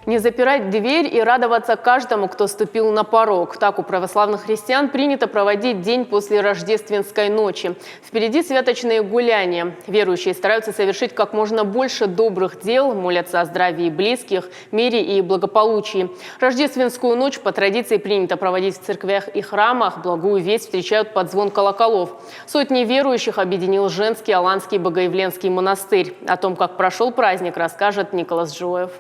Не запирать дверь и радоваться каждому, кто ступил на порог. Так у православных христиан принято проводить день после рождественской ночи. Впереди святочные гуляния. Верующие стараются совершить как можно больше добрых дел, молятся о здравии близких, мире и благополучии. Рождественскую ночь по традиции принято проводить в церквях и храмах. Благую весть встречают под звон колоколов. Сотни верующих объединил женский Аланский Богоявленский монастырь. О том, как прошел праздник, расскажет Николас Джоев.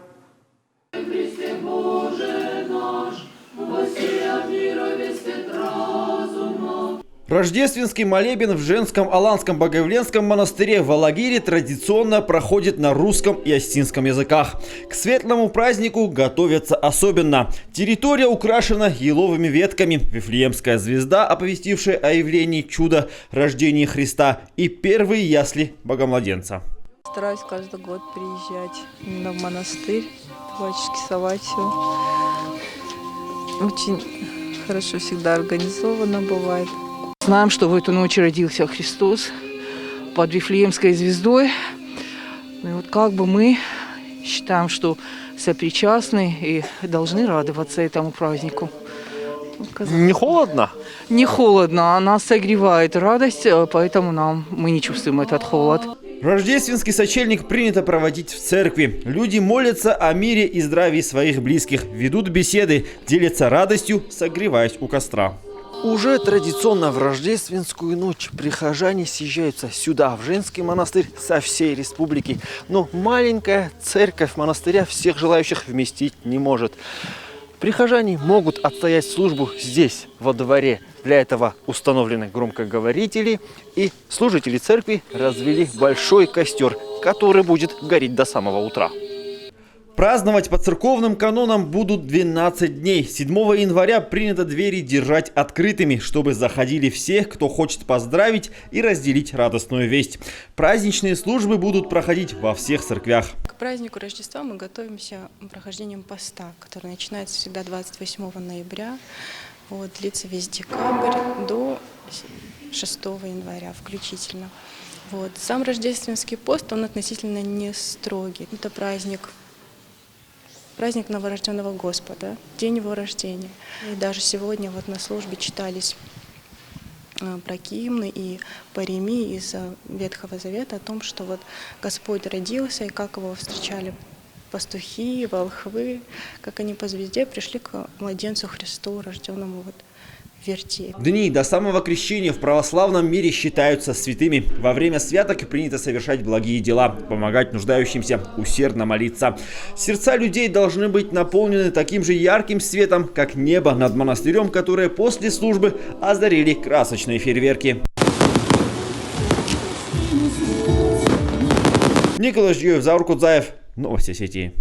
Рождественский молебен в женском Аланском Богоявленском монастыре в Алагире традиционно проходит на русском и остинском языках. К светлому празднику готовятся особенно. Территория украшена еловыми ветками, Вифлеемская звезда, оповестившая о явлении чуда рождения Христа, и первые ясли Богомладенца. Стараюсь каждый год приезжать именно в монастырь, батюшки Саватию. Очень хорошо всегда организовано бывает. Знаем, что в эту ночь родился Христос под Вифлеемской звездой. И вот как бы мы считаем, что сопричастны и должны радоваться этому празднику. Не холодно? Не холодно, а нас согревает радость, поэтому мы не чувствуем этот холод. Рождественский сочельник принято проводить в церкви. Люди молятся о мире и здравии своих близких, ведут беседы, делятся радостью, согреваясь у костра. Уже традиционно в рождественскую ночь прихожане съезжаются сюда, в женский монастырь, со всей республики. Но маленькая церковь монастыря всех желающих вместить не может. Прихожане могут отстоять службу здесь, во дворе. Для этого установлены громкоговорители, и служители церкви развели большой костер, который будет гореть до самого утра. Праздновать по церковным канонам будут 12 дней. 7 января принято двери держать открытыми, чтобы заходили все, кто хочет поздравить и разделить радостную весть. Праздничные службы будут проходить во всех церквях. К празднику Рождества мы готовимся прохождением поста, который начинается всегда 28 ноября, длится весь декабрь до 6 января включительно. Сам рождественский пост, он относительно не строгий. Это праздник новорожденного Господа, день его рождения. И даже сегодня на службе читались прокимны и паремии из Ветхого Завета о том, что Господь родился и как его встречали пастухи, волхвы, как они по звезде пришли к младенцу Христу, рожденному в вертепе. Дни до самого крещения в православном мире считаются святыми. Во время святок принято совершать благие дела, помогать нуждающимся, усердно молиться. Сердца людей должны быть наполнены таким же ярким светом, как небо над монастырем, которое после службы озарили красочные фейерверки. Николас Джоев, Заур Кудзаев. Новости сети.